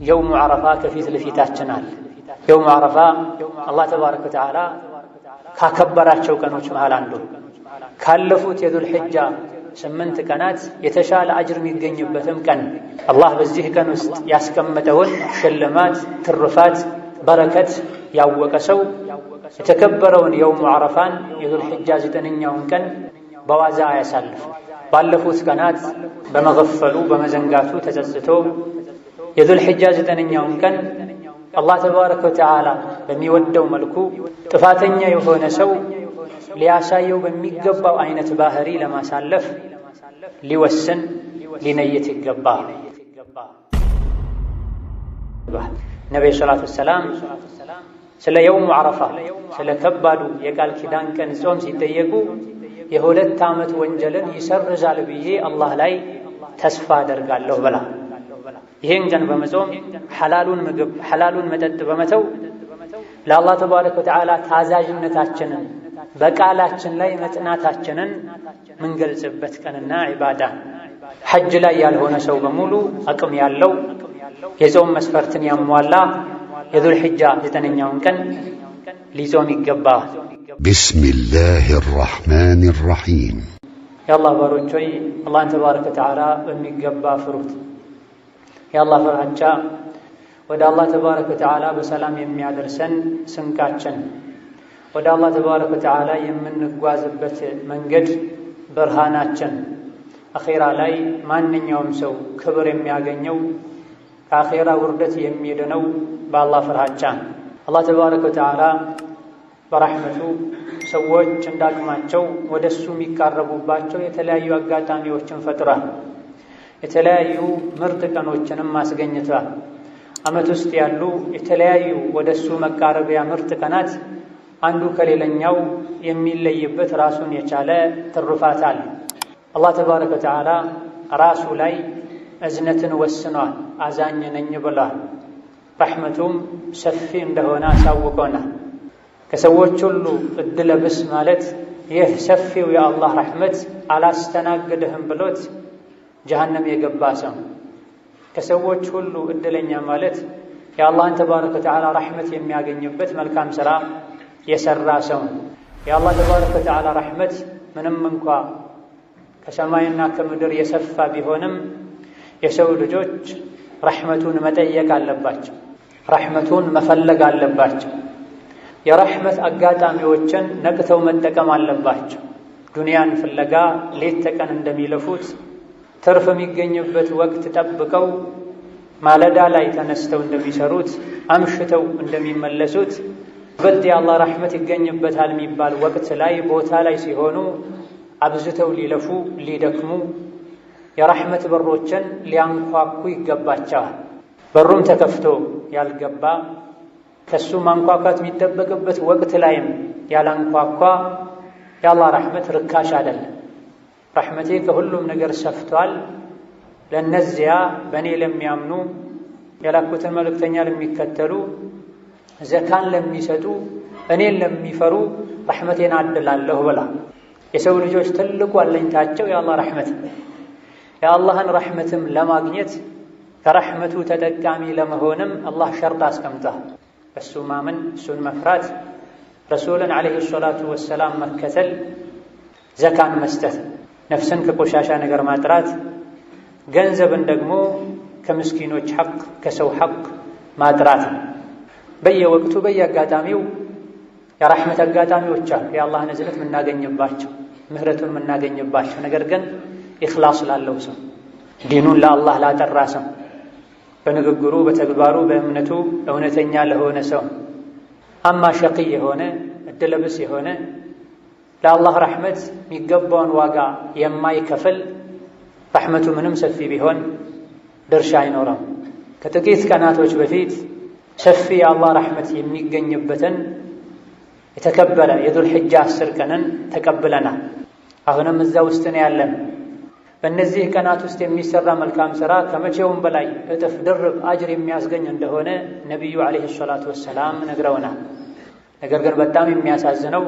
የውሙ ዓረፋ ከፊት ለፊታችን አለ። የውሙ ዓረፋ አላህ ተባረከ ወተዓላ ካከበራቸው ቀኖች መሃል አንዱ ካለፉት የዙል ሒጃ 8 ቀናት የተሻለ አጅር የሚገኝበትም ቀን አላህ በዚህ ቀን ውስጥ ያስቀመጠውን ሽልማት፣ ትሩፋት፣ በረከት ያወቀ ሰው የተከበረውን የውሙ ዓረፋን የዙል ሒጃ 9ኛውን ቀን በዋዛ አያሳልፍ። ባለፉት ቀናት በመገፈሉ በመዘንጋቱ ተጸጽቶ የዙል ሒጃ 9ኛውን ቀን አላህ ተባረከ ወተዓላ በሚወደው መልኩ ጥፋተኛ የሆነ ሰው ሊያሳየው በሚገባው አይነት ባህሪ ለማሳለፍ ሊወስን ሊነየት ይገባል። ነብዩ ሰለላሁ ዐለይሂ ወሰለም ስለ የውሙ ዓረፋ ስለ ከባዱ የቃል ኪዳን ቀን ጾም ሲጠየቁ የ2 ዓመት ወንጀልን ይሰርዛል ብዬ አላህ ላይ ተስፋ አደርጋለሁ ብላ ይሄን ቀን በመጾም ሐላሉን ምግብ ሐላሉን መጠጥ በመተው ለአላህ ተባረከ ወተዓላ ታዛዥነታችንን በቃላችን ላይ መጽናታችንን ምንገልጽበት ቀንና ዒባዳ። ሐጅ ላይ ያልሆነ ሰው በሙሉ አቅም ያለው የጾም መስፈርትን ያሟላ የዙል ሒጃ 9ኛውን ቀን ሊጾም ይገባል። ቢስሚላሂ ራሕማኒ ራሒም። የአላህ ባሮች ሆይ አላህን ተባረከ ወተዓላ በሚገባ ፍሩት። የአላህ ፍርሃቻ ወደ አላህ ተባረከ ወተዓላ በሰላም የሚያደርሰን ስንቃችን፣ ወደ አላህ ተባረከ ወተዓላ የምንጓዝበት መንገድ ብርሃናችን፣ አኼራ ላይ ማንኛውም ሰው ክብር የሚያገኘው ከአኼራ ውርደት የሚድነው በአላህ ፍርሃቻ። አላህ ተባረከ ወተዓላ በረሕመቱ ሰዎች እንዳቅማቸው ወደ እሱ የሚቃረቡባቸው የተለያዩ አጋጣሚዎችን ፈጥሯል። የተለያዩ ምርጥ ቀኖችንም አስገኝቷል። ዓመት ውስጥ ያሉ የተለያዩ ወደ እሱ መቃረቢያ ምርጥ ቀናት አንዱ ከሌላኛው የሚለይበት ራሱን የቻለ ትሩፋት አለ። አላህ ተባረከ ወተዓላ ራሱ ላይ እዝነትን ወስኗል። አዛኝ ነኝ ብሏል። ረሕመቱም ሰፊ እንደሆነ አሳውቆናል። ከሰዎች ሁሉ እድለ ቢስ ማለት ይህ ሰፊው የአላህ ረሕመት አላስተናግድህም ብሎት ጀሃነም የገባ ሰው። ከሰዎች ሁሉ እድለኛ ማለት የአላህን ተባረከ ወተዓላ ረሕመት የሚያገኝበት መልካም ሥራ የሠራ ሰው። የአላህ ተባረከ ወተዓላ ረሕመት ምንም እንኳ ከሰማይና ከምድር የሰፋ ቢሆንም የሰው ልጆች ረሕመቱን መጠየቅ አለባቸው። ረሕመቱን መፈለግ አለባቸው። የረሕመት አጋጣሚዎችን ነቅተው መጠቀም አለባቸው። ዱንያን ፍለጋ ሌት ተቀን እንደሚለፉት ትርፍ የሚገኝበት ወቅት ጠብቀው ማለዳ ላይ ተነስተው እንደሚሰሩት አምሽተው እንደሚመለሱት በልጥ የአላህ ረሕመት ይገኝበታል የሚባል ወቅት ላይ ቦታ ላይ ሲሆኑ አብዝተው ሊለፉ ሊደክሙ የረሕመት በሮችን ሊያንኳኩ ይገባቸዋል። በሩም ተከፍቶ ያልገባ ከሱ ማንኳኳት የሚጠበቅበት ወቅት ላይም ያላንኳኳ የአላህ ረሕመት ርካሽ አይደለም። ረሕመቴ ከሁሉም ነገር ሰፍቷል፣ ለነዚያ በእኔ ለሚያምኑ የላኩትን መልእክተኛ ለሚከተሉ ዘካን ለሚሰጡ እኔን ለሚፈሩ ረሕመቴን አድላለሁ ብላ። የሰው ልጆች ትልቁ አለኝታቸው የአላህ ረሕመት። የአላህን ረሕመትም ለማግኘት ከረሕመቱ ተጠቃሚ ለመሆንም አላህ ሸርጥ አስቀምጧል። በሱ ማመን፣ እሱን መፍራት፣ ረሱልን ዓለይሂ ሰላቱ ወሰላም መከተል፣ ዘካን መስጠት፣ ነፍስን ከቆሻሻ ነገር ማጥራት፣ ገንዘብን ደግሞ ከምስኪኖች ሐቅ ከሰው ሐቅ ማጥራት። በየወቅቱ በየአጋጣሚው የረሕመት አጋጣሚዎች አሉ። የአላህን እዝነት የምናገኝባቸው ምህረቱን የምናገኝባቸው፣ ነገር ግን ኢኽላስ ላለው ሰው ዲኑን ለአላህ ላጠራ ሰው በንግግሩ በተግባሩ በእምነቱ እውነተኛ ለሆነ ሰው። አማ ሸቂይ የሆነ እድለ ቢስ የሆነ ለአላህ ረሕመት የሚገባውን ዋጋ የማይከፍል ረሕመቱ ምንም ሰፊ ቢሆን ድርሻ አይኖረም። ከጥቂት ቀናቶች በፊት ሰፊ የአላህ ረሕመት የሚገኝበትን የተከበረ የዙል ሒጃ 10 ቀንን ተቀብለናል። አሁንም እዛ ውስጥ ነው ያለን። በእነዚህ ቀናት ውስጥ የሚሰራ መልካም ሥራ ከመቼውም በላይ እጥፍ ድርብ አጅር የሚያስገኝ እንደሆነ ነቢዩ ዓለይሂ ሰላቱ ወሰላም ነግረውናል። ነገር ግን በጣም የሚያሳዝነው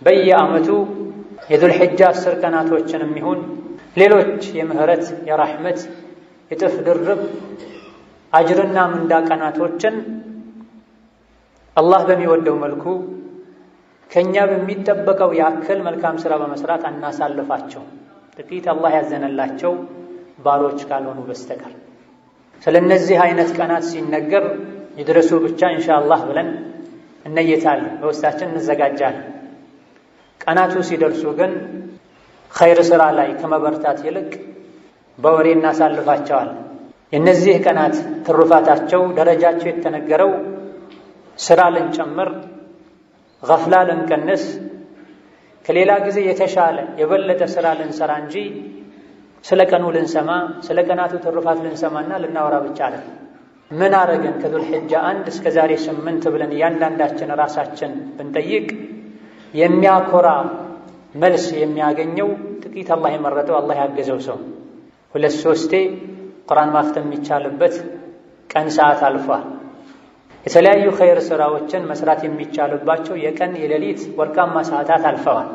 በየዓመቱ የዙል ሒጃ 10 ቀናቶችንም ይሁን ሌሎች የምህረት የረሕመት እጥፍ ድርብ አጅርና ምንዳ ቀናቶችን አላህ በሚወደው መልኩ ከኛ በሚጠበቀው ያክል መልካም ሥራ በመስራት አናሳልፋቸው ጥቂት አላህ ያዘነላቸው ባሮች ካልሆኑ በስተቀር። ስለነዚህ አይነት ቀናት ሲነገር ይድረሱ ብቻ ኢንሻአላህ ብለን እንየታለን፣ በውስጣችን እንዘጋጃለን። ቀናቱ ሲደርሱ ግን ኸይር ሥራ ላይ ከመበርታት ይልቅ በወሬ እናሳልፋቸዋለን። የእነዚህ ቀናት ትሩፋታቸው ደረጃቸው የተነገረው ሥራ ልንጨምር፣ ገፍላ ልንቀንስ፣ ከሌላ ጊዜ የተሻለ የበለጠ ሥራ ልንሰራ እንጂ ስለ ቀኑ ልንሰማ ስለ ቀናቱ ትሩፋት ልንሰማና ልናወራ ብቻ አለን። ምን አረገን ከዙል ሒጃ 1 እስከ ዛሬ 8 ብለን እያንዳንዳችን ራሳችን ብንጠይቅ የሚያኮራ መልስ የሚያገኘው ጥቂት አላህ የመረጠው አላህ ያገዘው ሰው 2-3 ቁርአን ማክተም የሚቻልበት ቀን ሰዓት አልፏል። የተለያዩ ኸይር ሥራዎችን መስራት የሚቻልባቸው የቀን የሌሊት ወርቃማ ሰዓታት አልፈዋል።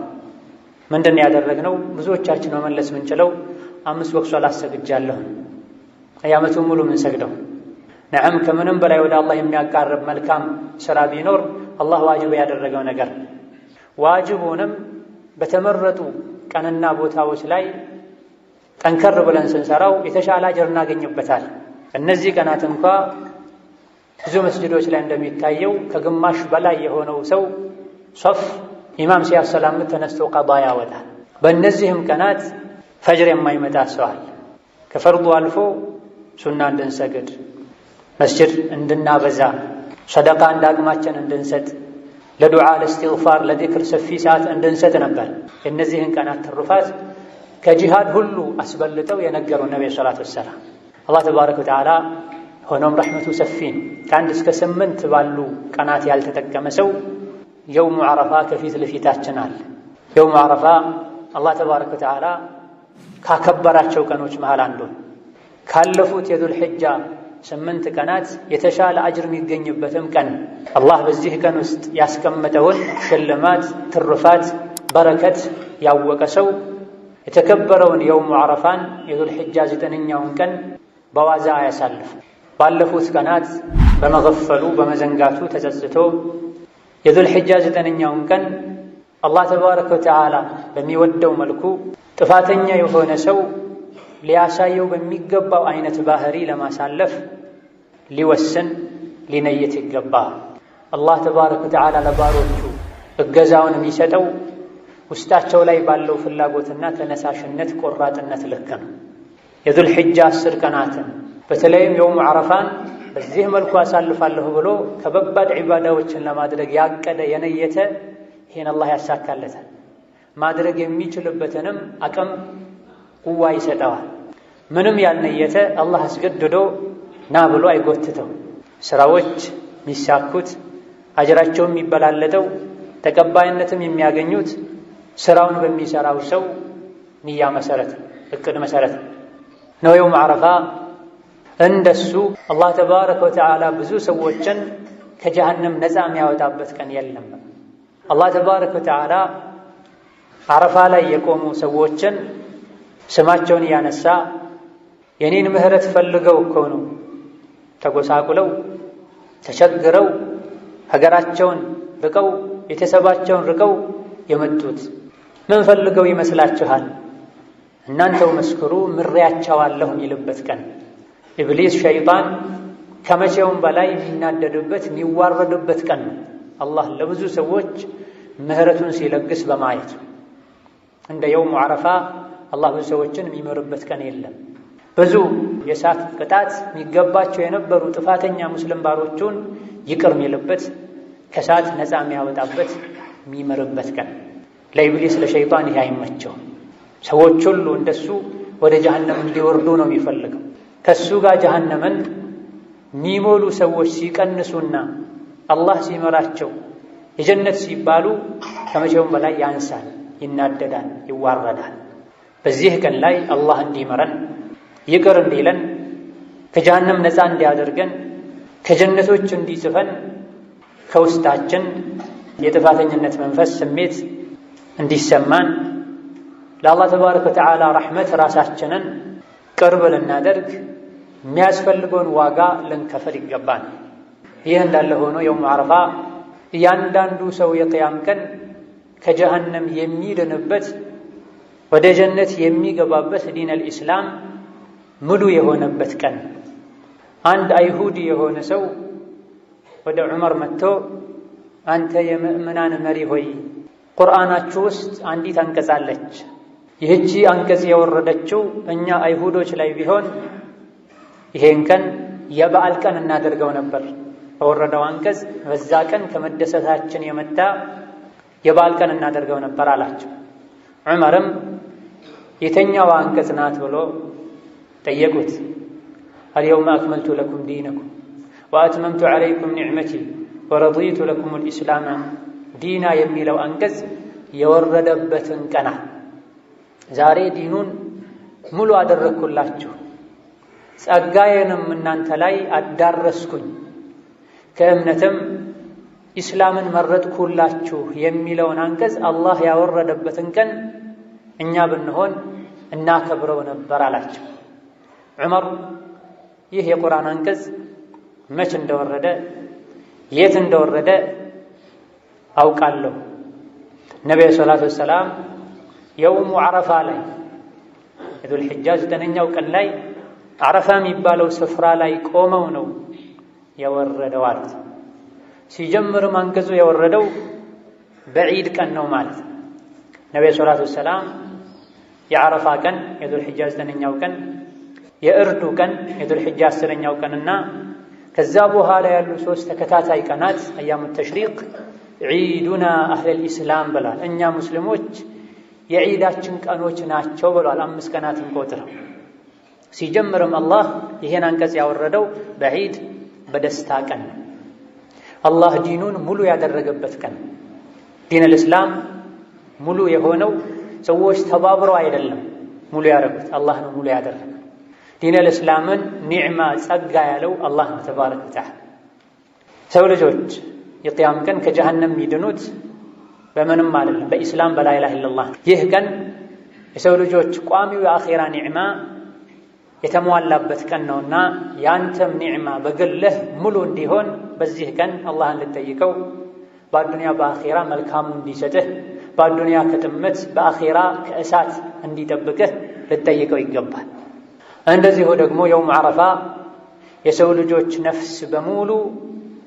ምንድን ያደረግነው? ብዙዎቻችን መመለስ ምንችለው 5 ወቅት ሶላት ሰግጃለሁ አያመቱን ሙሉ ምን ሰግደው። ነዓም ከምንም በላይ ወደ አላህ የሚያቃርብ መልካም ሥራ ቢኖር አላህ ዋጅብ ያደረገው ነገር፣ ዋጅቡንም በተመረጡ ቀንና ቦታዎች ላይ ጠንከር ብለን ስንሰራው የተሻለ አጅር እናገኝበታል። እነዚህ ቀናት እንኳ ብዙ መስጂዶች ላይ እንደሚታየው ከግማሽ በላይ የሆነው ሰው ሶፍ ኢማም ሲያሰላምት ተነስቶ ቀዳ ያወጣል። በእነዚህም ቀናት ፈጅር የማይመጣ ሰዋል ከፈርዱ አልፎ ሱና እንድንሰግድ፣ መስጂድ እንድናበዛ፣ ሰደቃ እንዳቅማችን እንድንሰጥ፣ ለዱዓ ለእስትግፋር ለዚክር ሰፊ ሰዓት እንድንሰጥ ነበር። የእነዚህን ቀናት ትሩፋት ከጂሃድ ሁሉ አስበልጠው የነገሩ ነብዩ ሰለላሁ ዐለይሂ ወሰለም አላህ ተባረከ ወተዓላ ሆኖም ረሕመቱ ሰፊ ነው። ከ1 እስከ 8 ባሉ ቀናት ያልተጠቀመ ሰው የውሙ ዓረፋ ከፊት ለፊታችን አለ። የውሙ ዓረፋ አላህ ተባረከ ወተዓላ ካከበራቸው ቀኖች መሃል አንዱ ካለፉት የዙል ሒጃ 8 ቀናት የተሻለ አጅር የሚገኝበትም ቀን አላህ በዚህ ቀን ውስጥ ያስቀመጠውን ሽልማት፣ ትሩፋት፣ በረከት ያወቀ ሰው የተከበረውን የውሙ ዓረፋን የዙል ሒጃ 9ኛውን ቀን በዋዛ አያሳልፍ። ባለፉት ቀናት በመገፈሉ በመዘንጋቱ ተጸጽቶ የዙል ሒጃ 9ኛውን ቀን አላህ ተባረከ ወተዓላ በሚወደው መልኩ ጥፋተኛ የሆነ ሰው ሊያሳየው በሚገባው አይነት ባህሪ ለማሳለፍ ሊወስን ሊነየት ይገባ። አላህ ተባረከ ወተዓላ ለባሮቹ እገዛውን የሚሰጠው ውስጣቸው ላይ ባለው ፍላጎትና ተነሳሽነት ቆራጥነት ልክ ነው። የዙል ሒጃ 10 ቀናትን በተለይም የውሙ ዓረፋን በዚህ መልኩ አሳልፋለሁ ብሎ ከበባድ ዒባዳዎችን ለማድረግ ያቀደ የነየተ ይህን አላህ ያሳካለታል። ማድረግ የሚችልበትንም አቅም ቁዋ ይሰጠዋል። ምንም ያልነየተ አላህ አስገድዶ ና ብሎ አይጎትተው። ስራዎች የሚሳኩት አጅራቸው የሚበላለጠው ተቀባይነትም የሚያገኙት ስራውን በሚሰራው ሰው ንያ መሰረት እቅድ መሰረት ነው። የውም ዓረፋ እንደሱ አላህ ተባረከ ወተዓላ ብዙ ሰዎችን ከጀሃነም ነፃ የሚያወጣበት ቀን የለም። አላህ ተባረከ ወተዓላ ዓረፋ ላይ የቆሙ ሰዎችን ስማቸውን እያነሳ የኔን ምህረት ፈልገው እኮ ነው ተጎሳቁለው ተቸግረው ሀገራቸውን ርቀው ቤተሰባቸውን ርቀው የመጡት ምን ፈልገው ይመስላችኋል? እናንተው መስክሩ ምሬያቸዋለሁ የሚልበት ቀን፣ ኢብሊስ ሸይጣን ከመቼውም በላይ የሚናደድበት የሚዋረድበት ቀን ነው። አላህ ለብዙ ሰዎች ምህረቱን ሲለግስ በማየት እንደ የውሙ ዓረፋ አላህ ብዙ ሰዎችን የሚምርበት ቀን የለም። ብዙ የእሳት ቅጣት የሚገባቸው የነበሩ ጥፋተኛ ሙስሊም ባሮቹን ይቅር የሚልበት ከእሳት ነፃ የሚያወጣበት የሚምርበት ቀን። ለኢብሊስ ለሸይጣን ይህ አይመቸው። ሰዎች ሁሉ እንደሱ ወደ ጀሃነም እንዲወርዱ ነው የሚፈልገው። ከሱ ጋር ጀሃነምን የሚሞሉ ሰዎች ሲቀንሱና አላህ ሲመራቸው የጀነት ሲባሉ ከመቼውም በላይ ያንሳል፣ ይናደዳል፣ ይዋረዳል። በዚህ ቀን ላይ አላህ እንዲመረን ይቅር እንዲለን ከጀሃነም ነፃ እንዲያደርገን ከጀነቶች እንዲጽፈን ከውስጣችን የጥፋተኝነት መንፈስ ስሜት እንዲሰማን ለአላህ ተባረከ ወተዓላ ረሕመት ራሳችንን ቅርብ ልናደርግ የሚያስፈልገውን ዋጋ ልንከፍል ይገባል። ይህ እንዳለ ሆኖ የውም ዓረፋ እያንዳንዱ ሰው የቅያም ቀን ከጀሃነም የሚድንበት ወደ ጀነት የሚገባበት ዲነል ኢስላም ሙሉ የሆነበት ቀን። አንድ አይሁዲ የሆነ ሰው ወደ ዑመር መጥቶ አንተ የምእመናን መሪ ሆይ ቁርአናችሁ ውስጥ አንዲት አንቀጽ አለች። ይህቺ አንቀጽ የወረደችው እኛ አይሁዶች ላይ ቢሆን ይሄን ቀን የበዓል ቀን እናደርገው ነበር። በወረደው አንቀጽ በዛ ቀን ከመደሰታችን የመጣ የበዓል ቀን እናደርገው ነበር አላቸው። ዑመርም የተኛዋ አንቀጽ ናት ብሎ ጠየቁት። አልየውመ አክመልቱ ለኩም ዲነኩም ወአትመምቱ ዐለይኩም ኒዕመቲ ወረዲቱ ለኩም ልኢስላም ዲና የሚለው አንቀጽ የወረደበትን ቀና ዛሬ ዲኑን ሙሉ አደረግኩላችሁ፣ ጸጋዬንም እናንተ ላይ አዳረስኩኝ፣ ከእምነትም ኢስላምን መረጥኩላችሁ የሚለውን አንቀጽ አላህ ያወረደበትን ቀን እኛ ብንሆን እናከብረው ነበር አላቸው። ዑመር ይህ የቁርአን አንቀጽ መች እንደወረደ የት እንደወረደ አውቃለሁ። ነቢዩ ሰላቱ ወሰላም የውሙ ዓረፋ ላይ የዙል ሒጃ 9ኛው ቀን ላይ ዓረፋ የሚባለው ስፍራ ላይ ቆመው ነው የወረደው አሉት። ሲጀምርም አንቀጹ የወረደው በዒድ ቀን ነው ማለት ነው። ነቢዩ ሰላቱ ወሰላም የዓረፋ ቀን የዙል ሒጃ 9ኛው ቀን፣ የእርዱ ቀን የዙል ሒጃ 10ኛው ቀንና ከዛ በኋላ ያሉ 3 ተከታታይ ቀናት አያሙ ተሽሪቅ ዒዱና አህለል ኢስላም ብሏል። እኛ ሙስሊሞች የዒዳችን ቀኖች ናቸው ብሏል። 5 ቀናትን ቆጥረው ሲጀምርም አላህ ይሄን አንቀጽ ያወረደው በዒድ በደስታ ቀን ነው። አላህ ዲኑን ሙሉ ያደረገበት ቀን። ዲነል ኢስላም ሙሉ የሆነው ሰዎች ተባብረው አይደለም ሙሉ ያደረጉት፣ አላህ ነው ሙሉ ያደረገው። ዲነል ኢስላምን ኒዕማ ጸጋ ያለው አላህ ነው ተባረከ ወተዓላ። ሰው ልጆች የቅያም ቀን ከጀሃነም የሚድኑት በምንም አይደለም፣ በኢስላም በላ ኢላሃ ኢለላህ። ይህ ቀን የሰው ልጆች ቋሚው የአኼራ ኒዕማ የተሟላበት ቀን ነውና ያንተም ኒዕማ በግልህ ሙሉ እንዲሆን በዚህ ቀን አላህን ልጠይቀው፣ በአዱንያ በአኼራ መልካሙ እንዲሰጥህ፣ በአዱንያ ከጥመት በአኼራ ከእሳት እንዲጠብቅህ ልጠይቀው ይገባል። እንደዚሁ ደግሞ የውም ዓረፋ የሰው ልጆች ነፍስ በሙሉ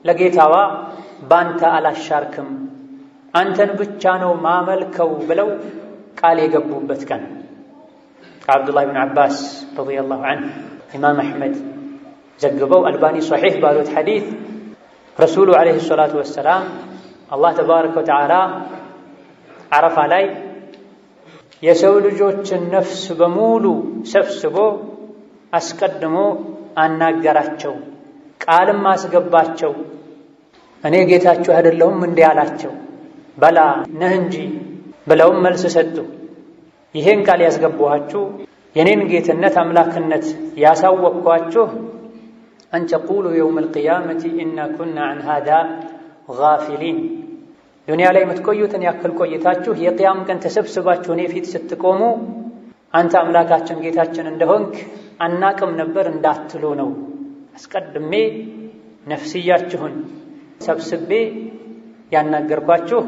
ለጌታዋ ባንተ አላሻርክም፣ አንተን ብቻ ነው ማመልከው ብለው ቃል የገቡበት ቀን። ከዓብዱላህ ብን ዓባስ ረዲየላሁ ዐንሁ ኢማም አሕመድ ዘግበው አልባኒ ሶሒሕ ባሉት ሐዲስ ረሱሉ ዓለይሂ ሰላቱ ወሰላም አላህ ተባረከ ወተዓላ ዓረፋ ላይ የሰው ልጆችን ነፍስ በሙሉ ሰብስቦ አስቀድሞ አናገራቸው፣ ቃልም አስገባቸው። እኔ ጌታችሁ አይደለሁም እንዲህ አላቸው። በላ ነህ እንጂ ብለውም መልስ ሰጡ። ይሄን ቃል ያስገባኋችሁ የኔን ጌትነት አምላክነት ያሳወቅኳችሁ አን ተቁሉ የውመል ቂያመቲ ኢና ኩና ዐን ሃዛ ጋፊሊን። ዱንያ ላይ የምትቆዩትን ያክል ቆይታችሁ የቅያም ቀን ተሰብስባችሁ እኔ ፊት ስትቆሙ አንተ አምላካችን ጌታችን እንደሆንክ አናቅም ነበር እንዳትሉ ነው። አስቀድሜ ነፍስያችሁን ሰብስቤ ያናገርኳችሁ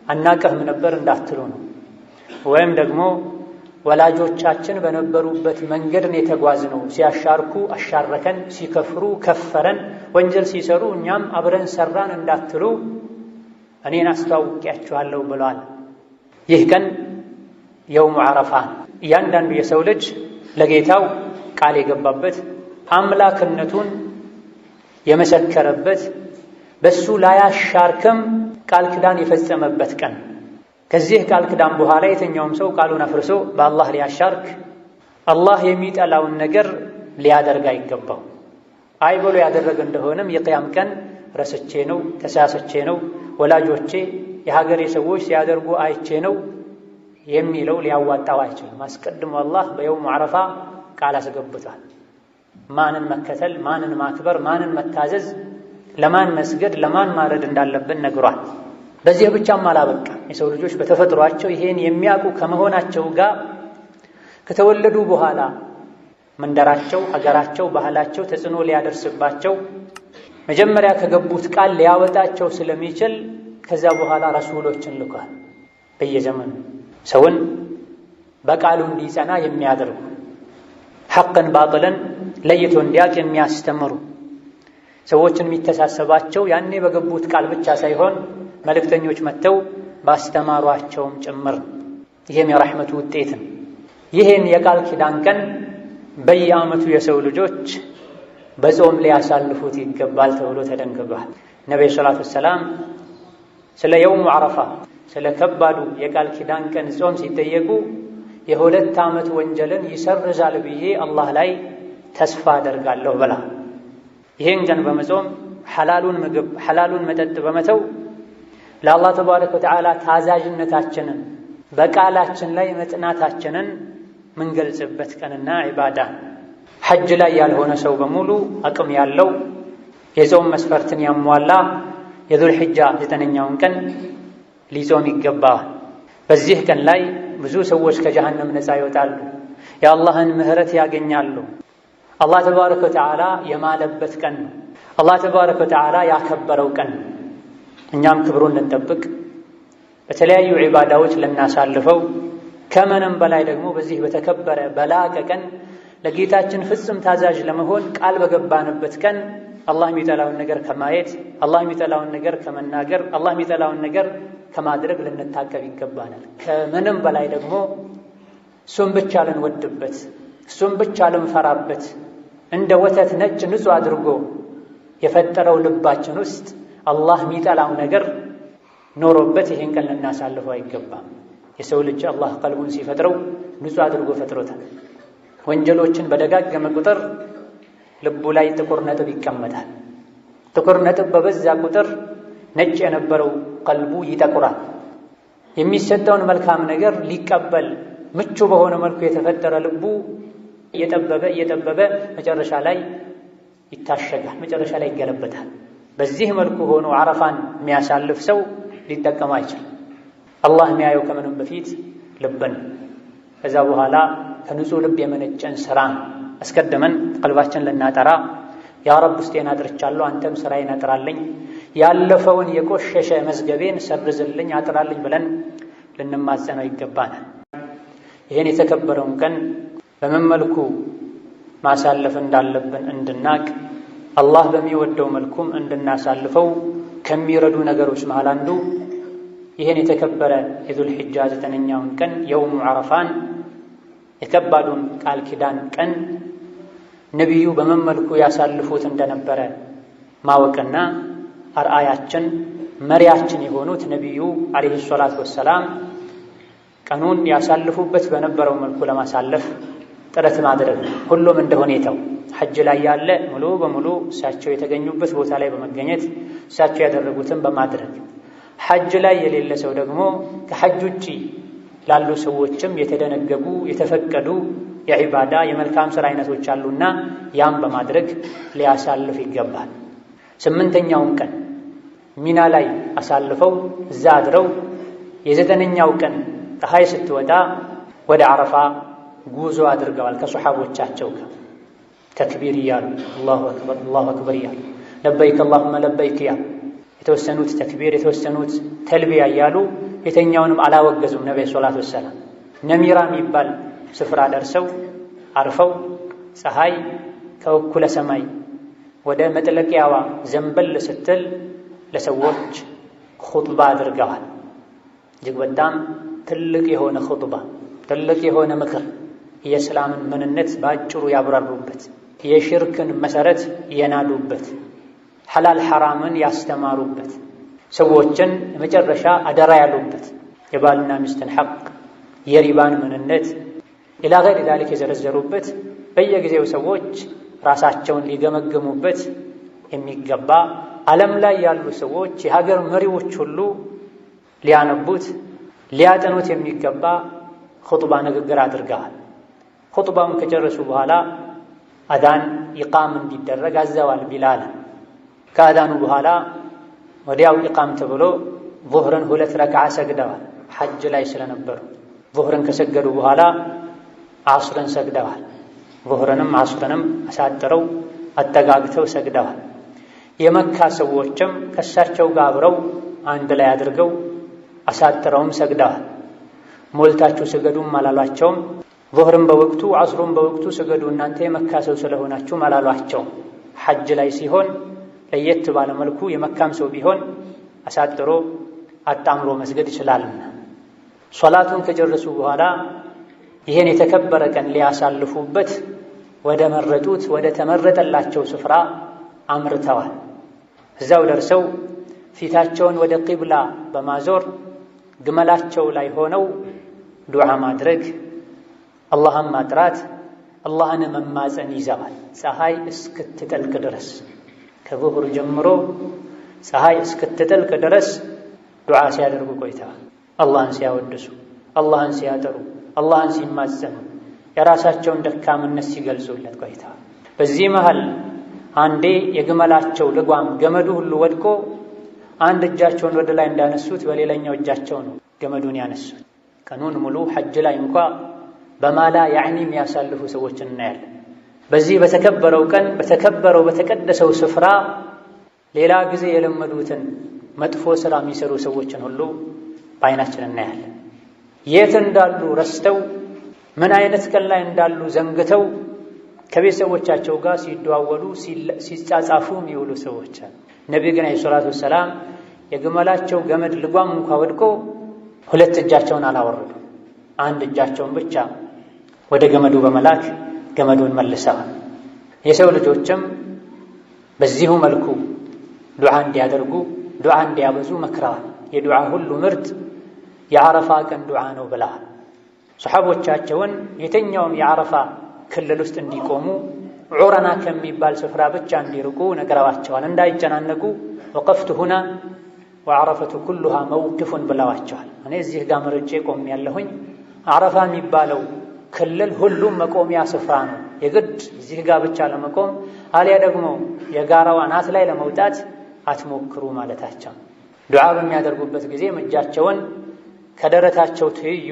አናቅህም ነበር እንዳትሉ ነው። ወይም ደግሞ ወላጆቻችን በነበሩበት መንገድን የተጓዝነው፣ ሲያሻርኩ አሻረከን፣ ሲከፍሩ ከፈረን፣ ወንጀል ሲሰሩ እኛም አብረን ሰራን እንዳትሉ እኔን አስተዋውቂያችኋለሁ ብሏል። ይህ ቀን የውሙ ዓረፋ እያንዳንዱ የሰው ልጅ ለጌታው ቃል የገባበት አምላክነቱን የመሰከረበት በሱ ላያሻርክም ቃል ኪዳን የፈጸመበት ቀን። ከዚህ ቃል ኪዳን በኋላ የትኛውም ሰው ቃሉን አፍርሶ በአላህ ሊያሻርክ አላህ የሚጠላውን ነገር ሊያደርግ አይገባው። አይ ብሎ ያደረገ እንደሆነም የቅያም ቀን ረስቼ ነው፣ ተሳስቼ ነው፣ ወላጆቼ የሀገሬ ሰዎች ሲያደርጉ አይቼ ነው የሚለው ሊያዋጣው አይችልም። አስቀድሞ አላህ በየውሙ ዓረፋ ቃል አስገብቷል። ማንን መከተል፣ ማንን ማክበር፣ ማንን መታዘዝ፣ ለማን መስገድ፣ ለማን ማረድ እንዳለብን ነግሯል። በዚህ ብቻም አላበቃ። የሰው ልጆች በተፈጥሯቸው ይሄን የሚያውቁ ከመሆናቸው ጋር ከተወለዱ በኋላ መንደራቸው፣ ሀገራቸው፣ ባህላቸው ተጽዕኖ ሊያደርስባቸው መጀመሪያ ከገቡት ቃል ሊያወጣቸው ስለሚችል ከዛ በኋላ ረሱሎችን ልኳል። በየዘመኑ ሰውን በቃሉ እንዲጸና የሚያደርጉ ሐቅን ባጥልን ለይቶ እንዲያውቅ የሚያስተምሩ ሰዎችን የሚተሳሰባቸው ያኔ በገቡት ቃል ብቻ ሳይሆን መልእክተኞች መጥተው ባስተማሯቸውም ጭምር። ይህም የረሕመቱ ውጤት ነው። ይህን የቃል ኪዳን ቀን በየዓመቱ የሰው ልጆች በጾም ሊያሳልፉት ይገባል ተብሎ ተደንግጓል። ነቢዩ ሰላቱ ወሰላም ስለ የውሙ ዓረፋ ስለ ከባዱ የቃል ኪዳን ቀን ጾም ሲጠየቁ የ2 ዓመት ወንጀልን ይሰርዛል ብዬ አላህ ላይ ተስፋ አደርጋለሁ ብላ ይህን ቀን በመጾም ሐላሉን ምግብ ሐላሉን መጠጥ በመተው ለአላህ ተባረከ ወተዓላ ታዛዥነታችንን በቃላችን ላይ መጽናታችንን ምንገልጽበት ቀንና ዒባዳ። ሐጅ ላይ ያልሆነ ሰው በሙሉ አቅም ያለው የጾም መስፈርትን ያሟላ የዙል ሒጃ 9ኛውን ቀን ሊጾም ይገባዋል። በዚህ ቀን ላይ ብዙ ሰዎች ከጀሃነም ነፃ ይወጣሉ፣ የአላህን ምህረት ያገኛሉ። አላህ ተባረከ ወተዓላ የማለበት ቀን ነው። አላህ ተባረከ ወተዓላ ያከበረው ቀን ነው። እኛም ክብሩን ልንጠብቅ በተለያዩ ዒባዳዎች ልናሳልፈው ከምንም በላይ ደግሞ በዚህ በተከበረ በላቀ ቀን ለጌታችን ፍጹም ታዛዥ ለመሆን ቃል በገባንበት ቀን አላህ የሚጠላውን ነገር ከማየት፣ አላህ የሚጠላውን ነገር ከመናገር፣ አላህ የሚጠላውን ነገር ከማድረግ ልንታቀብ ይገባናል። ከምንም በላይ ደግሞ እሱም ብቻ ልንወድበት፣ እሱም ብቻ ልንፈራበት እንደ ወተት ነጭ ንጹሕ አድርጎ የፈጠረው ልባችን ውስጥ አላህ የሚጠላው ነገር ኖሮበት ይህን ቀን ልናሳልፈው አይገባም። የሰው ልጅ አላህ ቀልቡን ሲፈጥረው ንጹሕ አድርጎ ፈጥሮታል። ወንጀሎችን በደጋገመ ቁጥር ልቡ ላይ ጥቁር ነጥብ ይቀመጣል። ጥቁር ነጥብ በበዛ ቁጥር ነጭ የነበረው ቀልቡ ይጠቁራል። የሚሰጠውን መልካም ነገር ሊቀበል ምቹ በሆነ መልኩ የተፈጠረ ልቡ እየጠበበ መጨረሻ ላይ ይታሸጋል፣ መጨረሻ ላይ ይገለበታል። በዚህ መልኩ ሆኖ ዓረፋን የሚያሳልፍ ሰው ሊጠቀም አይችልም። አላህ የሚያየው ከምንም በፊት ልብን፣ ከዛ በኋላ ከንጹሕ ልብ የመነጨን ሥራ አስቀድመን ቀልባችን ልናጠራ ያ ረብ ውስጤን አጥርቻለሁ፣ አንተም ሥራዬን አጥራልኝ፣ ያለፈውን የቆሸሸ መዝገቤን ሰርዝልኝ፣ አጥራልኝ ብለን ልንማጸነው ይገባናል። ይህን የተከበረውን ቀን በምን መልኩ ማሳለፍ እንዳለብን እንድናቅ አላህ በሚወደው መልኩም እንድናሳልፈው ከሚረዱ ነገሮች መሃል አንዱ ይህን የተከበረ የዙል ሒጃ 9ኛውን ቀን የውሙ ዓረፋን የከባዱን ቃል ኪዳን ቀን ነቢዩ በምን መልኩ ያሳልፉት እንደነበረ ማወቅና አርአያችን መሪያችን የሆኑት ነቢዩ ዓለይሂ ሰላቱ ወሰላም ቀኑን ያሳልፉበት በነበረው መልኩ ለማሳለፍ ጥረት ማድረግ ነው። ሁሉም እንደ ሁኔታው ሐጅ ላይ ያለ ሙሉ በሙሉ እሳቸው የተገኙበት ቦታ ላይ በመገኘት እሳቸው ያደረጉትን በማድረግ፣ ሐጅ ላይ የሌለ ሰው ደግሞ ከሐጅ ውጪ ላሉ ሰዎችም የተደነገጉ የተፈቀዱ የዒባዳ የመልካም ሥራ አይነቶች አሉና ያም በማድረግ ሊያሳልፍ ይገባል። 8ኛውን ቀን ሚና ላይ አሳልፈው እዛ አድረው የ9ኛው ቀን ፀሐይ ስትወጣ ወደ ዓረፋ ጉዞ አድርገዋል። ከሱሐቦቻቸው ጋር ተክቢር እያሉ አላሁ አክበር አላሁ አክበር እያሉ ለበይክ አላሁመ ለበይክ እያሉ የተወሰኑት ተክቢር የተወሰኑት ተልቢያ እያሉ የተኛውንም አላወገዙም። ነቢዩ ሰላቱ ወሰላም ነሚራ የሚባል ስፍራ ደርሰው አርፈው ፀሐይ ከእኩለ ሰማይ ወደ መጥለቂያዋ ዘንበል ስትል ለሰዎች ኹጥባ አድርገዋል። እጅግ በጣም ትልቅ የሆነ ኹጥባ፣ ትልቅ የሆነ ምክር፣ የእስላምን ምንነት በአጭሩ ያብራሩበት፣ የሽርክን መሰረት የናዱበት፣ ሐላል ሐራምን ያስተማሩበት፣ ሰዎችን መጨረሻ አደራ ያሉበት፣ የባልና ሚስትን ሐቅ፣ የሪባን ምንነት ኢላ ገይሪ ዛሊክ የዘረዘሩበት፣ በየጊዜው ሰዎች ራሳቸውን ሊገመገሙበት የሚገባ ዓለም ላይ ያሉ ሰዎች የሀገር መሪዎች ሁሉ ሊያነቡት ሊያጠኑት የሚገባ ኹጥባ ንግግር አድርገዋል። ኹጥባውን ከጨረሱ በኋላ አዳን ኢቃም እንዲደረግ አዘዋል ቢላል። ከአዳኑ በኋላ ወዲያው ኢቃም ተብሎ ዙህርን 2 ረክዓ ሰግደዋል። ሐጅ ላይ ስለነበሩ ዙህርን ከሰገዱ በኋላ ዓስርን ሰግደዋል። ዙህርንም ዐስርንም አሳጥረው አጠጋግተው ሰግደዋል። የመካ ሰዎችም ከእሳቸው ጋር አብረው አንድ ላይ አድርገው አሳጥረውም ሰግደዋል። ሞልታችሁ ስገዱም አላሏቸውም። ዙህርም በወቅቱ ዐስሩም በወቅቱ ስገዱ እናንተ የመካ ሰው ስለሆናችሁ አላሏቸውም። ሐጅ ላይ ሲሆን ለየት ባለ መልኩ የመካም ሰው ቢሆን አሳጥሮ አጣምሮ መስገድ ይችላልና ሶላቱን ከጨረሱ በኋላ ይህን የተከበረ ቀን ሊያሳልፉበት ወደ መረጡት ወደ ተመረጠላቸው ስፍራ አምርተዋል። እዛው ደርሰው ፊታቸውን ወደ ቂብላ በማዞር ግመላቸው ላይ ሆነው ዱዓ ማድረግ፣ አላህን ማጥራት፣ አላህን መማፀን ይዘዋል። ፀሐይ እስክትጠልቅ ድረስ ከዙህር ጀምሮ ፀሐይ እስክትጠልቅ ድረስ ዱዓ ሲያደርጉ ቆይተዋል። አላህን ሲያወድሱ፣ አላህን ሲያጠሩ፣ አላህን ሲማፀኑ፣ የራሳቸውን ደካምነት ሲገልጹለት ቆይተዋል። በዚህ መሃል አንዴ የግመላቸው ልጓም ገመዱ ሁሉ ወድቆ አንድ እጃቸውን ወደ ላይ እንዳነሱት በሌላኛው እጃቸው ነው ገመዱን ያነሱት። ቀኑን ሙሉ ሐጅ ላይ እንኳ በማላ ያዕኒ የሚያሳልፉ ሰዎችን እናያለን። በዚህ በተከበረው ቀን በተከበረው በተቀደሰው ስፍራ ሌላ ጊዜ የለመዱትን መጥፎ ሥራ የሚሰሩ ሰዎችን ሁሉ በዓይናችን እናያለን። የት እንዳሉ ረስተው ምን አይነት ቀን ላይ እንዳሉ ዘንግተው ከቤተሰቦቻቸው ጋር ሲደዋወሉ ሲጻጻፉ የሚውሉ ሰዎች አሉ። ነቢዩ ግን ዐለይሂ ሰላቱ ወሰላም የግመላቸው ገመድ ልጓም እንኳ ወድቆ ሁለት እጃቸውን አላወረዱ፣ አንድ እጃቸውን ብቻ ወደ ገመዱ በመላክ ገመዱን መልሰዋል። የሰው ልጆችም በዚሁ መልኩ ዱዓ እንዲያደርጉ ዱዓ እንዲያበዙ መክረዋል። የዱዓ ሁሉ ምርጥ የዓረፋ ቀን ዱዓ ነው ብለዋል። ሰሓቦቻቸውን የትኛውም የዓረፋ ክልል ውስጥ እንዲቆሙ ዑረና ከሚባል ስፍራ ብቻ እንዲርቁ ነግረዋቸዋል። እንዳይጨናነቁ ወቀፍቱ ሁና ወዓረፈቱ ኩሉሃ መውቅፉን ብለዋቸዋል። እኔ እዚህ ጋር መርጬ ቆም ያለሁኝ ዓረፋ የሚባለው ክልል ሁሉም መቆሚያ ስፍራ ነው። የግድ እዚህ ጋር ብቻ ለመቆም አሊያ ደግሞ የጋራው አናት ላይ ለመውጣት አትሞክሩ ማለታቸው። ዱዓ በሚያደርጉበት ጊዜ እጃቸውን ከደረታቸው ትይዩ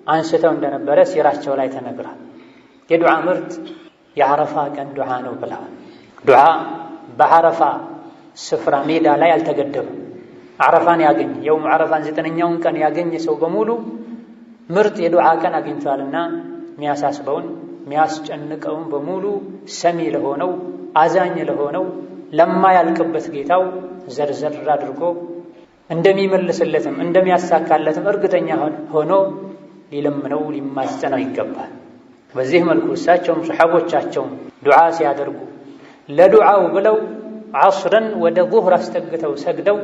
አንስተው እንደነበረ ሲራቸው ላይ ተነግሯል። የዱዓ ምርጥ የዓረፋ ቀን ዱዓ ነው ብለዋል። ዱዓ በዓረፋ ስፍራ ሜዳ ላይ አልተገደበም። ዓረፋን ያገኘ የውም ዓረፋን 9ኛውን ቀን ያገኘ ሰው በሙሉ ምርጥ የዱዓ ቀን አግኝቷልና የሚያሳስበውን የሚያስጨንቀውን በሙሉ ሰሚ ለሆነው አዛኝ ለሆነው ለማያልቅበት ጌታው ዘርዘር አድርጎ እንደሚመልስለትም እንደሚያሳካለትም እርግጠኛ ሆኖ ሊለምነው ሊማጸነው ይገባል። በዚህ መልኩ እሳቸውም ሰሓቦቻቸውም ዱዓ ሲያደርጉ ለዱዓው ብለው ዐስርን ወደ ዙህር አስጠግተው ሰግደው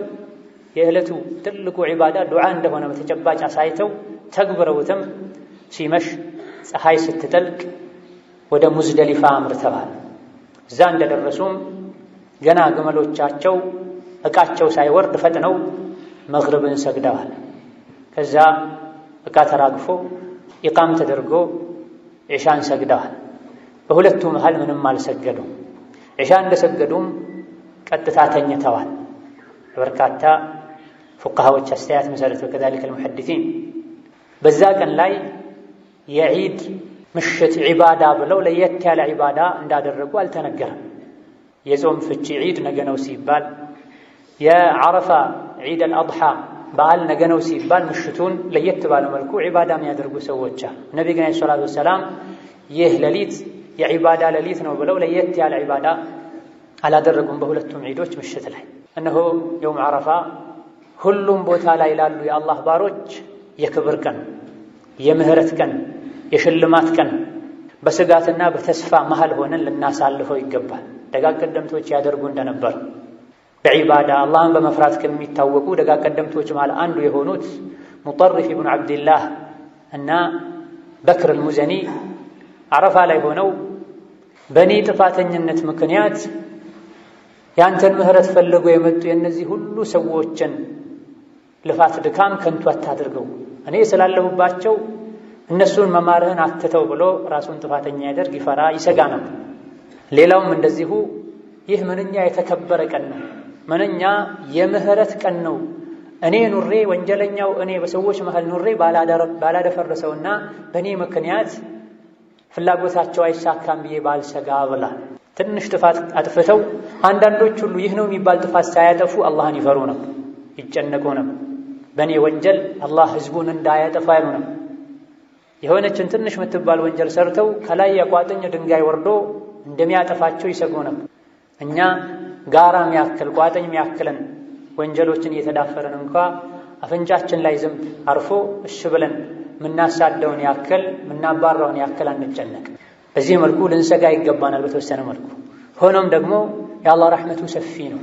የዕለቱ ትልቁ ዒባዳ ዱዓ እንደሆነ በተጨባጭ አሳይተው ተግብረውትም ሲመሽ ፀሐይ ስትጠልቅ ወደ ሙዝደሊፋ አምርተዋል። እዛ እንደደረሱም ገና ግመሎቻቸው ዕቃቸው ሳይወርድ ፈጥነው መግሪብን ሰግደዋል። ከዛ ዕቃ ተራግፎ ኢቃም ተደርጎ ዒሻን ሰግደዋል። በሁለቱ መሃል ምንም አልሰገዱም። ዒሻ እንደሰገዱም ቀጥታ ተኝተዋል። በርካታ ፉቃሃዎች አስተያየት መሰረት ወከዛሊከ አልሙሐዲሲን በዛ ቀን ላይ የዒድ ምሽት ዒባዳ ብለው ለየት ያለ ዒባዳ እንዳደረጉ አልተነገረም። የጾም ፍቺ ዒድ ነገ ነው ሲባል፣ የዓረፋ ዒድ አልአድሓ በዓል ነገ ነው ሲባል ምሽቱን ለየት ባለ መልኩ ዒባዳ የሚያደርጉ ሰዎች አሉ። ነቢዩ ግን ዐለይሂ ሰላቱ ወሰላም ይህ ሌሊት የዒባዳ ሌሊት ነው ብለው ለየት ያለ ዒባዳ አላደረጉም። በሁለቱም ዒዶች ምሽት ላይ እነሆ የውም ዓረፋ ሁሉም ቦታ ላይ ላሉ የአላህ ባሮች የክብር ቀን፣ የምህረት ቀን፣ የሽልማት ቀን በስጋትና በተስፋ መሃል ሆነን ልናሳልፈው ይገባል። ደጋግ ቀደምቶች ያደርጉ እንደነበር በዒባዳ አላህን በመፍራት ከሚታወቁ ደጋግ ቀደምቶች መሃል አንዱ የሆኑት ሙጠሪፍ ኢብኑ ዓብድላህ እና በክር አልሙዘኒ ዓረፋ ላይ ሆነው በእኔ ጥፋተኝነት ምክንያት ያንተን ምህረት ፈልገው የመጡ የእነዚህ ሁሉ ሰዎችን ልፋት ድካም ከንቱ አታድርገው፣ እኔ ስላለሁባቸው እነሱን መማርህን አትተው ብሎ ራሱን ጥፋተኛ ያደርግ ይፈራ ይሰጋ ነበር። ሌላውም እንደዚሁ ይህ ምንኛ የተከበረ ቀን ነው፣ ምንኛ የምህረት ቀን ነው። እኔ ኑሬ ወንጀለኛው እኔ በሰዎች መሃል ኑሬ ባላደፈረሰውና በእኔ ምክንያት ፍላጎታቸው አይሳካም ብዬ ባልሰጋ ብላ ትንሽ ጥፋት አጥፍተው አንዳንዶች ሁሉ ይህ ነው የሚባል ጥፋት ሳያጠፉ አላህን ይፈሩ ነበር፣ ይጨነቁ ነበር። በእኔ ወንጀል አላህ ህዝቡን እንዳያጠፋ ይሉ ነበር። የሆነችን ትንሽ የምትባል ወንጀል ሰርተው ከላይ የቋጥኝ ድንጋይ ወርዶ እንደሚያጠፋቸው ይሰጉ ነበር። እኛ ጋራ የሚያክል ቋጥኝ የሚያክልን ወንጀሎችን እየተዳፈረን እንኳ አፍንጫችን ላይ ዝንብ አርፎ እሺ ብለን ምናሳደውን ያክል ምናባራውን ያክል አንጨነቅ። በዚህ መልኩ ልንሰጋ ይገባናል በተወሰነ መልኩ። ሆኖም ደግሞ የአላህ ረሕመቱ ሰፊ ነው።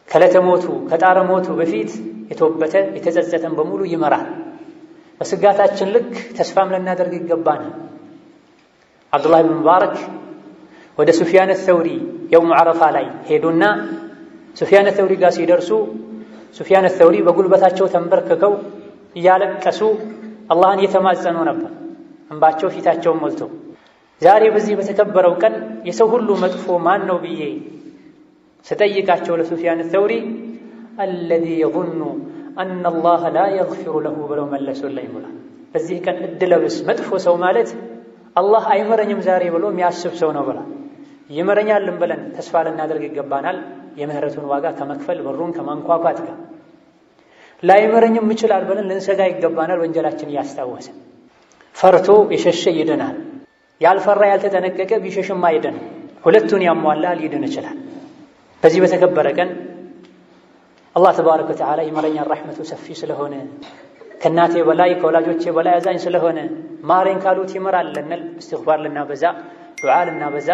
ከለተሞቱ ከጣረ ሞቱ በፊት የተወበተ የተጸጸተን በሙሉ ይመራል። በስጋታችን ልክ ተስፋም ልናደርግ ይገባናል። አብዱላህ ብን ሙባረክ ወደ ሱፊያን ተውሪ የውም ዓረፋ ላይ ሄዱና ሱፊያን ተውሪ ጋር ሲደርሱ ሱፊያን ተውሪ በጉልበታቸው ተንበርክከው እያለቀሱ አላህን እየተማጸኑ ነበር፣ እንባቸው ፊታቸውን ሞልቶ። ዛሬ በዚህ በተከበረው ቀን የሰው ሁሉ መጥፎ ማን ነው ብዬ ስጠይቃቸው ለሱፊያን ተውሪ አለዚ የظኑ አነ አላህ ላ የግፊሩ ለሁ ብለው መለሱልኝ ብሏል። በዚህ ቀን እድለብስ መጥፎ ሰው ማለት አላህ አይመረኝም ዛሬ ብሎ የሚያስብ ሰው ነው ብሏል። ይመረኛልን ብለን ተስፋ ልናደርግ ይገባናል። የምህረቱን ዋጋ ከመክፈል በሩን ከማንኳኳት ጋር ላይመረኝም ይችላል ብለን ልንሰጋ ይገባናል። ወንጀላችን እያስታወሰ ፈርቶ የሸሸ ይድናል፣ ያልፈራ ያልተጠነቀቀ ቢሸሽም አይድንም። ሁለቱን ያሟላ ሊድን ይችላል። በዚህ በተከበረ ቀን አላህ ተባረከ ወተዓላ ይመረኛል፣ ረሕመቱ ሰፊ ስለሆነ ከእናቴ በላይ ከወላጆቼ በላይ አዛኝ ስለሆነ ማረኝ ካሉት ይምራል ልንል እስትግፋር ልናበዛ፣ ዱዓ ልናበዛ፣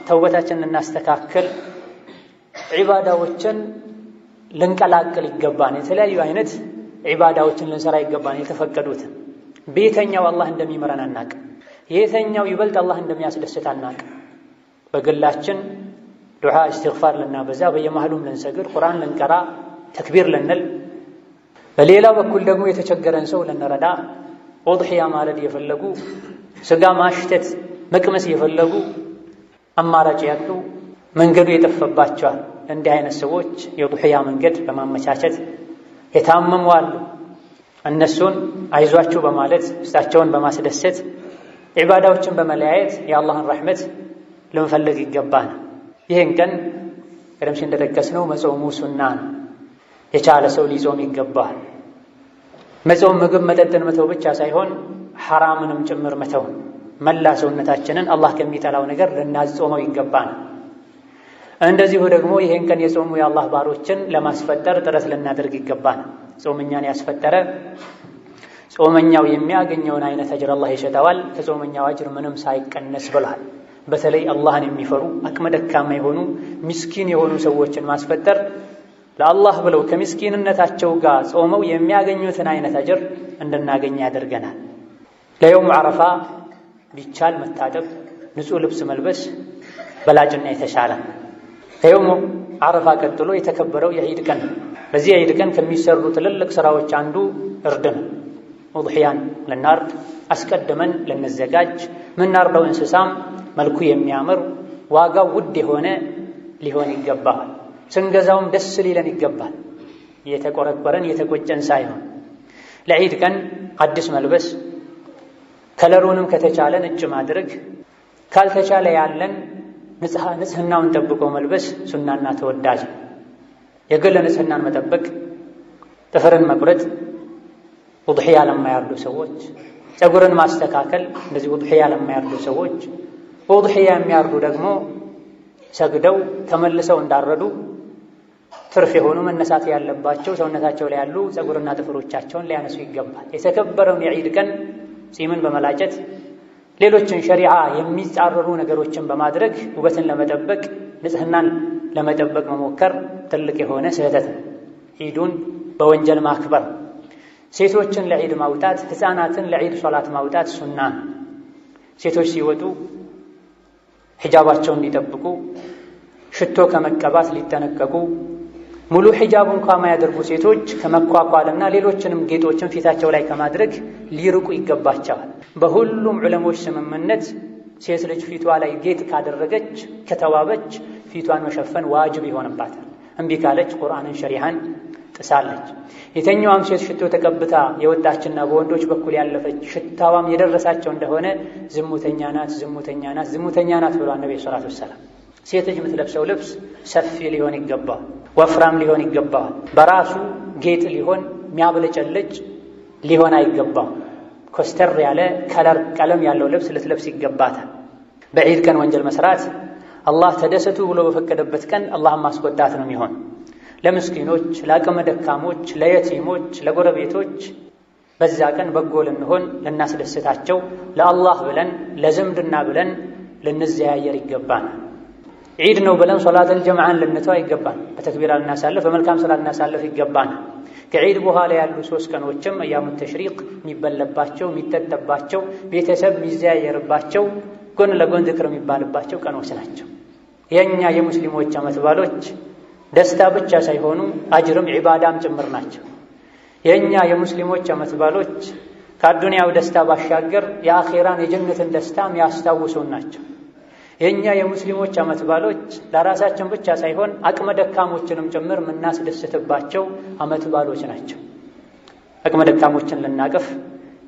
ተውበታችንን ልናስተካክል፣ ዒባዳዎችን ልንቀላቅል ይገባን። የተለያዩ አይነት ዒባዳዎችን ልንሰራ ይገባን። የተፈቀዱትን በየተኛው አላህ እንደሚመረን አናቅ፣ የተኛው ይበልጥ አላህ እንደሚያስደስት አናቅ። በግላችን ዱዓ እስትግፋር ልናበዛ፣ በየመሃሉም ልንሰግድ፣ ቁርአን ልንቀራ፣ ተክቢር ልንል፣ በሌላ በኩል ደግሞ የተቸገረን ሰው ልንረዳ፣ ኡድሒያ ማለድ የፈለጉ ስጋ ማሽተት መቅመስ የፈለጉ አማራጭ ያጡ መንገዱ የጠፈባቸዋል። እንዲህ አይነት ሰዎች የኡድሒያ መንገድ በማመቻቸት የታመሙ አሉ። እነሱን አይዟችሁ በማለት ውስጣቸውን በማስደሰት ዒባዳዎችን በመለያየት የአላህን ረሕመት ልንፈልግ ይገባል። ይህን ቀን ቀደም ሲል እንደጠቀስነው መጾሙ ሱና ነው። የቻለ ሰው ሊጾም ይገባል። መጾም ምግብ መጠጥን መተው ብቻ ሳይሆን ሐራምንም ጭምር መተው፣ መላ ሰውነታችንን አላህ ከሚጠላው ነገር ልናጾመው ይገባል። እንደዚሁ ደግሞ ይህን ቀን የጾሙ የአላህ ባሮችን ለማስፈጠር ጥረት ልናደርግ ይገባል። ጾመኛን ያስፈጠረ ጾመኛው የሚያገኘውን አይነት አጅር አላህ ይሰጠዋል፣ ከጾመኛው አጅር ምንም ሳይቀነስ ብሏል። በተለይ አላህን የሚፈሩ አቅመ ደካማ የሆኑ ምስኪን የሆኑ ሰዎችን ማስፈጠር ለአላህ ብለው ከምስኪንነታቸው ጋር ጾመው የሚያገኙትን አይነት አጅር እንድናገኝ ያደርገናል። ለየውም ዓረፋ ቢቻል መታጠብ፣ ንጹህ ልብስ መልበስ በላጭና የተሻለ። ከየውም ዓረፋ ቀጥሎ የተከበረው የዒድ ቀን። በዚህ የዒድ ቀን ከሚሰሩ ትልልቅ ስራዎች አንዱ እርድ ነው። ኡድሒያን ልናርድ አስቀድመን ልንዘጋጅ፣ ምናርደው እንስሳም መልኩ የሚያምር ዋጋው ውድ የሆነ ሊሆን ይገባል። ስንገዛውም ደስ ሊለን ይገባል። የተቆረቆረን የተቆጨን ሳይሆን ለዒድ ቀን አዲስ መልበስ፣ ከለሩንም ከተቻለ ነጭ ማድረግ፣ ካልተቻለ ያለን ንጽህናውን ጠብቆ መልበስ ሱናና ተወዳጅ። የግል ንጽህናን መጠበቅ፣ ጥፍርን መቁረጥ ኡድሒያ ለማያርዱ ሰዎች፣ ፀጉርን ማስተካከል እንደዚህ ኡድሒያ ለማያርዱ ሰዎች፣ ኡድሒያ የሚያርዱ ደግሞ ሰግደው ተመልሰው እንዳረዱ ትርፍ የሆኑ መነሳት ያለባቸው ሰውነታቸው ላይ ያሉ ፀጉርና ጥፍሮቻቸውን ሊያነሱ ይገባል። የተከበረውን የዒድ ቀን ጺምን በመላጨት ሌሎችን ሸሪዓ የሚጻረሩ ነገሮችን በማድረግ ውበትን ለመጠበቅ ንጽህናን ለመጠበቅ መሞከር ትልቅ የሆነ ስህተት ነው። ዒዱን በወንጀል ማክበር፣ ሴቶችን ለዒድ ማውጣት፣ ሕፃናትን ለዒድ ሶላት ማውጣት ሱና። ሴቶች ሲወጡ ሒጃባቸውን ሊጠብቁ፣ ሽቶ ከመቀባት ሊጠነቀቁ፣ ሙሉ ሒጃብ እንኳ ማያደርጉ ሴቶች ከመኳኳልና ሌሎችንም ጌጦችን ፊታቸው ላይ ከማድረግ ሊርቁ ይገባቸዋል። በሁሉም ዑለሞች ስምምነት ሴት ልጅ ፊቷ ላይ ጌጥ ካደረገች ከተዋበች ፊቷን መሸፈን ዋጅብ ይሆንባታል። እምቢ ካለች ቁርአንን ሸሪዓን ጥሳለች። የተኛዋም ሴት ሽቶ ተቀብታ የወጣችና በወንዶች በኩል ያለፈች ሽታዋም የደረሳቸው እንደሆነ ዝሙተኛ ናት ብሏል ነብዩ ሰለላሁ ዐለይሂ ወሰለም። ሴት ልጅ የምትለብሰው ልብስ ሰፊ ሊሆን ይገባዋል፣ ወፍራም ሊሆን ይገባዋል። በራሱ ጌጥ ሊሆን የሚያብለጨልጭ ሊሆን አይገባም። ኮስተር ያለ ቀለም ያለው ልብስ ልትለብስ ይገባታል። በዒድ ቀን ወንጀል መስራት አላህ ተደሰቱ ብሎ በፈቀደበት ቀን አላህን ማስቆጣት ነው የሚሆን። ለምስኪኖች፣ ለአቅመ ደካሞች፣ ለየቲሞች፣ ለጎረቤቶች በዛ ቀን በጎ ልንሆን ልናስደስታቸው ለአላህ ብለን ለዝምድና ብለን ልንዘያየር ይገባናል። ዒድ ነው ብለን ሶላተል ጀምዓን ልንተው ይገባን። በተክቢራ ልናሳልፍ በመልካም ስራ ልናሳልፍ ይገባናል። ከዒድ በኋላ ያሉ 3 ቀኖችም አያሙ ተሽሪቅ የሚበለባቸው የሚጠጠባቸው ቤተሰብ የሚዘያየርባቸው ጎን ለጎን ዝክር የሚባልባቸው ቀኖች ናቸው። የኛ የሙስሊሞች ዓመት በዓሎች ደስታ ብቻ ሳይሆኑ አጅርም ዒባዳም ጭምር ናቸው። የኛ የሙስሊሞች ዓመት በዓሎች ከአዱንያው ደስታ ባሻገር የአኺራን የጀነትን ደስታም ያስታውሱን ናቸው። የኛ የሙስሊሞች ዓመት በዓሎች ለራሳችን ብቻ ሳይሆን አቅመ ደካሞችንም ጭምር የምናስደስትባቸው ዓመት በዓሎች ናቸው። አቅመ ደካሞችን ልናቅፍ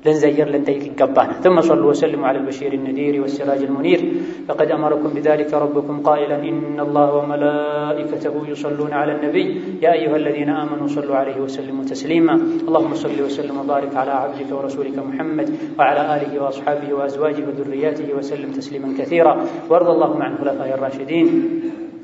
ልንዘይር ልንጠይቅ ይገባናል። ثم صلوا وسلموا على البشير النذير والسراج المنير فقد أمركم بذلك ربكم قائلا إن الله وملائكته يصلون على النبي يا أيها الذين آمنوا صلوا عليه وسلموا تسليما اللهم صل وسلم وبارك على عبدك ورسولك محمد وعلى آله وأصحابه وأزواجه وذرياته وسلم تسليما كثيرا وارض اللهم عن خلفاء الراشدين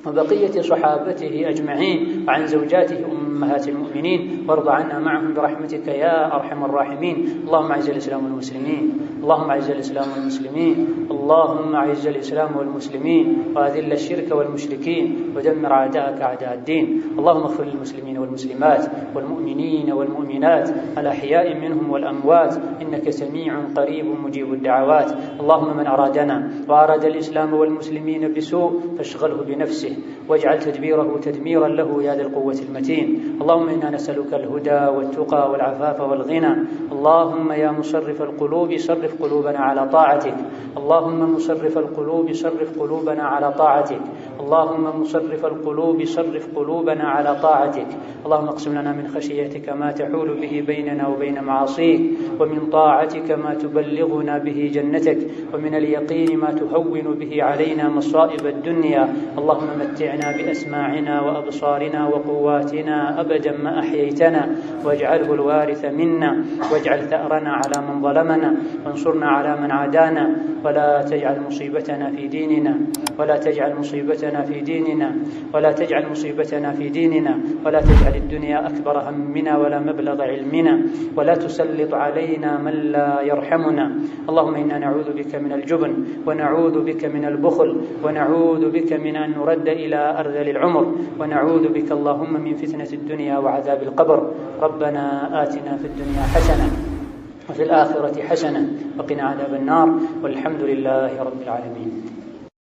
وبقية صحابته أجمعين وعن زوجاته أمهات المؤمنين وارض عنا معهم برحمتك يا أرحم الراحمين اللهم أعز الإسلام والمسلمين اللهم أعز الإسلام والمسلمين اللهم أعز الإسلام والمسلمين وأذل الشرك والمشركين ودمر أعداءك أعداء الدين اللهم اغفر للمسلمين والمسلمات والمؤمنين والمؤمنات الأحياء منهم والأموات إنك سميع قريب مجيب الدعوات اللهم من أرادنا وأراد الإسلام والمسلمين بسوء فاشغله بنفسه واجعل تدبيره تدميرا له يا ذا القوة المتين اللهم إنا نسألك الهدى والتقى والعفاف والغنى اللهم يا مصرف القلوب صرف قلوبنا على طاعتك اللهم مصرف القلوب صرف قلوبنا على طاعتك اللهم مصرف القلوب صرف قلوبنا على طاعتك اللهم اقسم لنا من خشيتك ما تحول به بيننا وبين معاصيك ومن طاعتك ما تبلغنا به جنتك ومن اليقين ما تهون به علينا مصائب الدنيا اللهم متعنا بأسماعنا وأبصارنا وقواتنا أبدا ما أحييتنا واجعله الوارث منا واجعل ثأرنا على من ظلمنا وانصرنا على من عادانا ولا تجعل مصيبتنا في ديننا ولا تجعل مصيبتنا في ديننا ولا تجعل مصيبتنا في ديننا ولا تجعل الدنيا أكبر همنا ولا مبلغ علمنا ولا تسلط علينا من لا يرحمنا اللهم إنا نعوذ بك من الجبن ونعوذ بك من البخل ونعوذ بك من أن نرد إلى أرذل العمر ونعوذ بك اللهم من فتنة الدنيا وعذاب القبر ربنا آتنا في الدنيا حسنة وفي الآخرة حسنة وقنا عذاب النار والحمد لله رب العالمين.